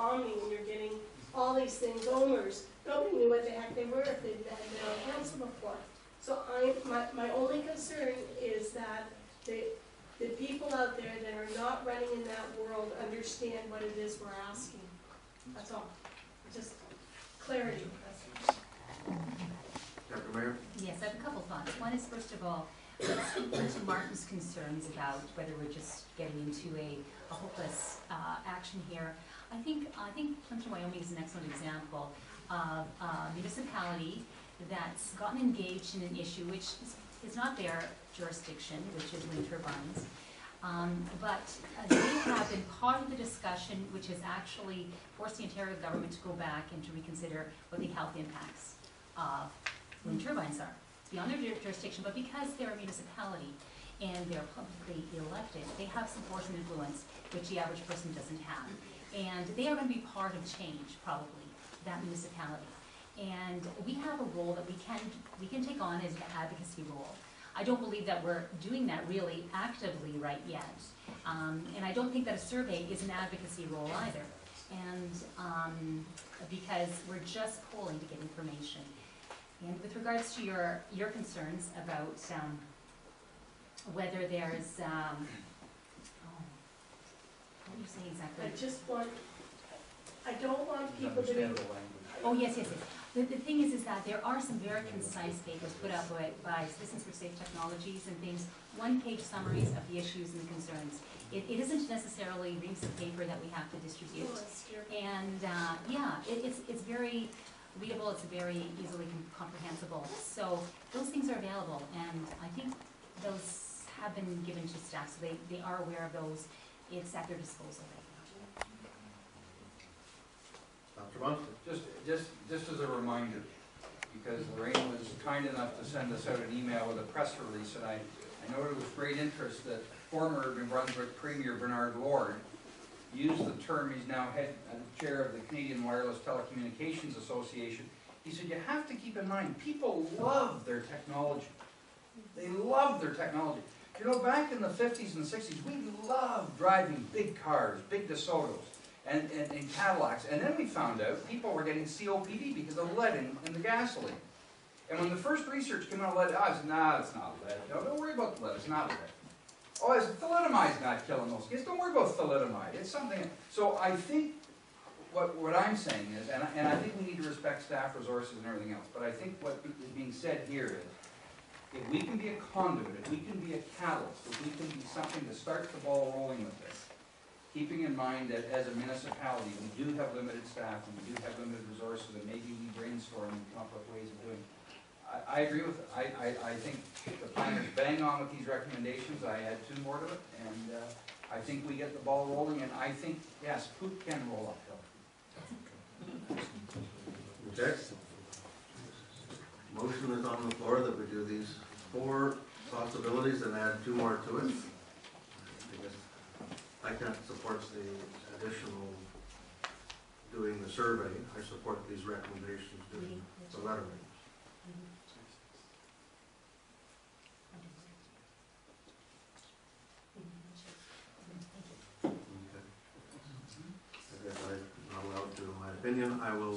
Omni and you're getting all these things, OMERs. Nobody knew what the heck they were if they'd been on council before. So my only concern is that the people out there that are not running in that world understand what it is we're asking. That's all. Just clarity. Dr. Mayor? Yes, I have a couple thoughts. One is, first of all, let's to Martin's concerns about whether we're just getting into a hopeless action here. I think Plimpton, Wyoming is an excellent example of a municipality that's gotten engaged in an issue which is not their jurisdiction, which is wind turbines. But they have been part of the discussion which has actually forced the Ontario government to go back and to reconsider what the health impacts of wind turbines are. It's beyond their jurisdiction, but because they're a municipality and they're publicly elected, they have some force and influence which the average person doesn't have. And they are going to be part of change, probably, that municipality. And we have a role that we can take on as an advocacy role. I don't believe that we're doing that really actively right yet. And I don't think that a survey is an advocacy role either. And because we're just polling to get information. And with regards to your concerns about whether there's, what do you say exactly? I don't want people to be. Oh, yes. The thing is that there are some very concise papers put out by Citizens for Safe Technologies and things, one-page summaries of the issues and the concerns. It isn't necessarily reams of paper that we have to distribute. And yeah, it's very readable, it's very easily comprehensible. So those things are available, and I think those have been given to staff, so they are aware of those. It's at their disposal right now. Dr. Munson? Just as a reminder, because Lorraine was kind enough to send us out an email with a press release, and I noted with great interest that former New Brunswick Premier Bernard Lord used the term, he's now chair of the Canadian Wireless Telecommunications Association. He said, you have to keep in mind, people love their technology. They love their technology. You know, back in the 50s and 60s, we loved driving big cars, big DeSotos, and Cadillacs. And then we found out people were getting COPD because of lead in the gasoline. And when the first research came out of lead, I said, nah, it's not lead. Don't worry about the lead, it's not lead. Oh, it's thalidomide's not killing those kids. Don't worry about thalidomide. It's something. So I think what I'm saying is, and I think we need to respect staff resources and everything else, but I think what is being said here is, if we can be a conduit, if we can be a catalyst, if we can be something to start the ball rolling with this, keeping in mind that as a municipality, we do have limited staff and we do have limited resources, and maybe we brainstorm and come up with ways of doing it. I agree with it. I think the plan is bang on with these recommendations. I add 2 more to it, and I think we get the ball rolling, and I think, yes, poop can roll uphill. Okay. Motion is on the floor that we do these 4 possibilities and add 2 more to it. I can't support the additional doing the survey. I support these recommendations doing the lettering. I guess I'm not allowed to, in my opinion. I will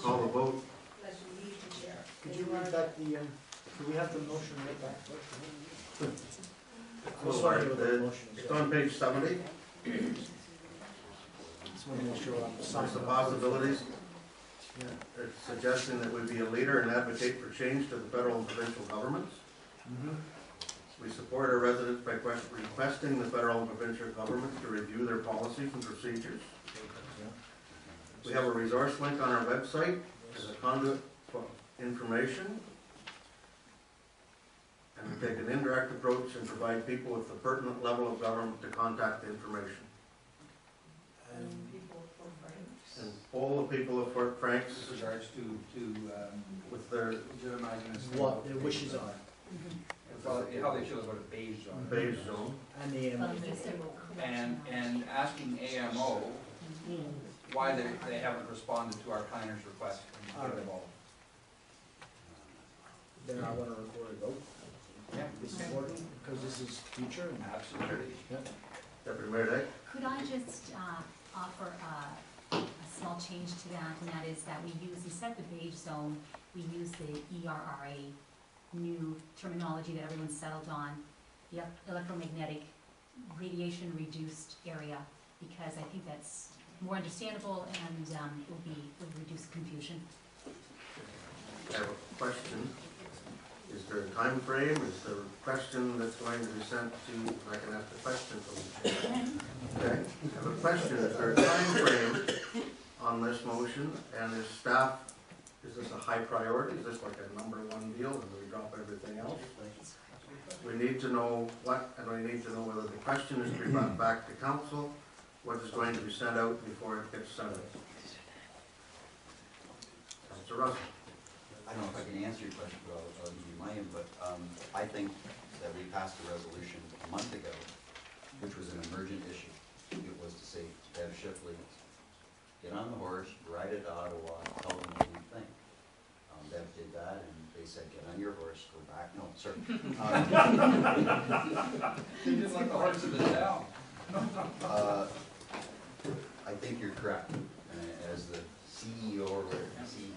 call the vote. Unless you leave the chair. Could you read back the, do we have the motion right back? I'm sorry with the motion. It's on page 70. Just want to make sure I'm There's the possibilities. Yeah. It's suggesting that we be a leader and advocate for change to the federal and provincial governments. We support our residents by requesting the federal and provincial governments to review their policies and procedures. We have a resource link on our website as a conduit for information. And we take an indirect approach and provide people with the pertinent level of government to contact the information. And And all the people of Fort Franks, With regards to with their legitimizing this. what their wishes are. Well, how they feel about a beige zone. beige zone. And the And asking AMO why they haven't responded to our planner's request. then I want to record a vote. Yeah. This is important because this is future. And Absolutely. yeah. Deputy Mayor Day? Could I just offer a small change to that, and that is that we use, instead of the beige zone, we use the ERRA, new terminology that everyone's settled on, the electromagnetic radiation reduced area, because I think that's more understandable and will reduce confusion. I have a question. Is there a time frame? Is there a question that's going to be sent to, I can ask the question from the chair. Okay, I have a question. Is there a time frame on this motion, and is staff, is this a high priority? Is this like a number one deal, and do we drop everything else? We need to know what, and we need to know whether the question is to be brought back to council, what is going to be sent out before it gets sent out. Councilor Russell. I don't know if I can answer your question, but I'll give you my input. I think that we passed a resolution a month ago, which was an emergent issue. It was to say, Bev Shipley, get on the horse, ride it to Ottawa, tell them what you think. Bev did that, and they said, get on your horse, go back. No, sorry. They didn't let the horse in the town. I think you're correct. As the CEO or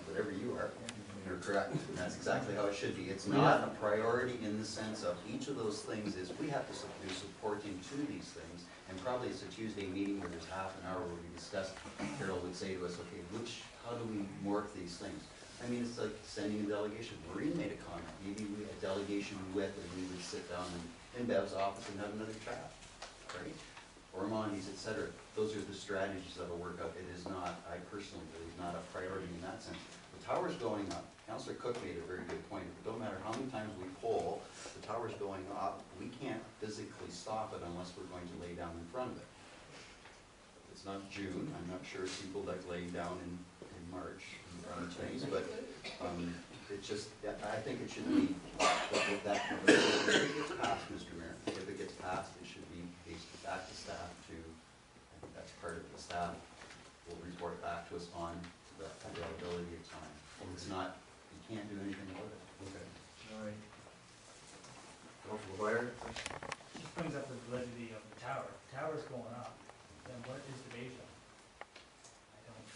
whatever you are, you're correct. And that's exactly how it should be. It's not a priority in the sense of each of those things is we have to do supporting to these things. And probably it's a Tuesday meeting where there's half an hour where we discuss, Carol would say to us, okay, how do we morph these things? I mean, it's like sending a delegation. Maureen made a comment. Maybe a delegation with, and we would sit down in Bev's office and have another chat, right? Or Monty's, et cetera. Those are the strategies that'll work out. It is not, I personally believe, not a priority in that sense. The tower's going up. Councillor Cook made a very good point. It don't matter how many times we poll, the tower's going up. We can't physically stop it unless we're going to lay down in front of it. It's not June. I'm not sure if people like laying down in March in front of things, but it just, I think it should be that. If it gets passed, Mr. Mayor, if it gets passed, it should be back to staff to, I think that's part of the staff will report back to us on the availability of time. If it's not, you can't do anything about it. Okay. All right. Councilor Blair? Just brings up the validity of the tower. If the tower's going up, then what is the beige zone? I don't.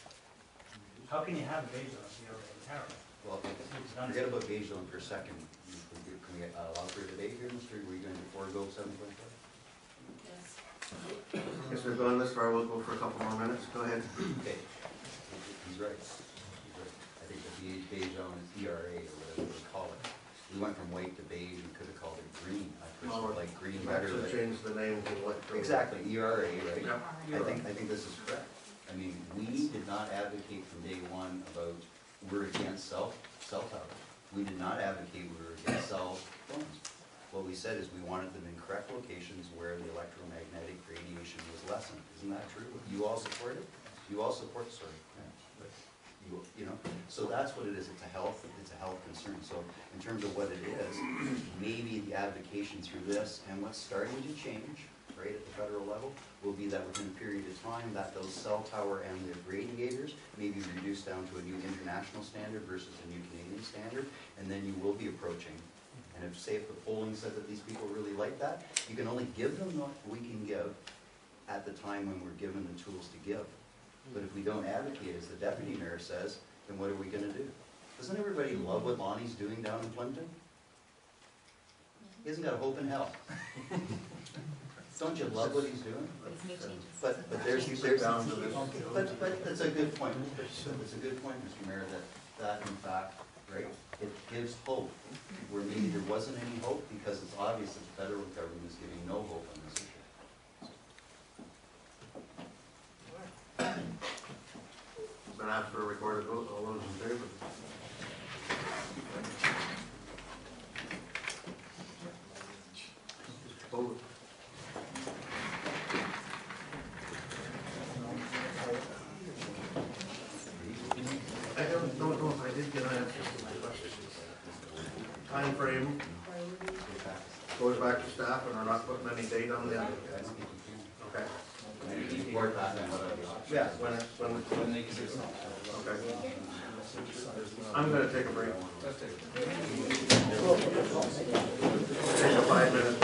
How can you have a beige zone if you already have a tower? Well, forget about beige zone for a second. Can we allow for a debate here, Mr. Were you going to forego 7.5? Yes. Yes, we've gone this far, we'll go for a couple more minutes. Go ahead. Okay. He's right. He's right. I think the beige zone is ERA or whatever we call it. We went from white to beige, we could have called it green. I personally like green better. Actually change the name to what? Exactly, ERA, right? Yep. I think this is correct. I mean, we did not advocate from day one about we're against cell towers. We did not advocate we were against cell phones. What we said is we wanted them in correct locations where the electromagnetic radiation was lessened. Isn't that true? You all support it? You all support, sorry. You know, so that's what it is. It's a health concern. So in terms of what it is, maybe the advocation through this and what's starting to change, right, at the federal level, will be that within a period of time that those cell tower and the radiators may be reduced down to a new international standard versus a new Canadian standard, and then you will be approaching. And if, say, if the polling said that these people really like that, you can only give them what we can give at the time when we're given the tools to give. But if we don't advocate, as the deputy mayor says, then what are we going to do? Doesn't everybody love what Lonnie's doing down in Plimpton? He hasn't got a hope in hell. Don't you love what he's doing? But it's made changes. But there's down to this. but that's a good point. It's a good point, Mr. Mayor, that in fact, right, it gives hope where maybe there wasn't any hope because it's obvious that the federal government is giving no hope on this issue. Been asked for a recorded vote. All those in favor? Opposed? I don't know if I did get an answer to my question. Time frame goes back to staff and we're not putting any date on the end. Okay. Report back on what Yeah, when they can do something. okay. I'm gonna take a break. Let's take it. Take a 5 minute.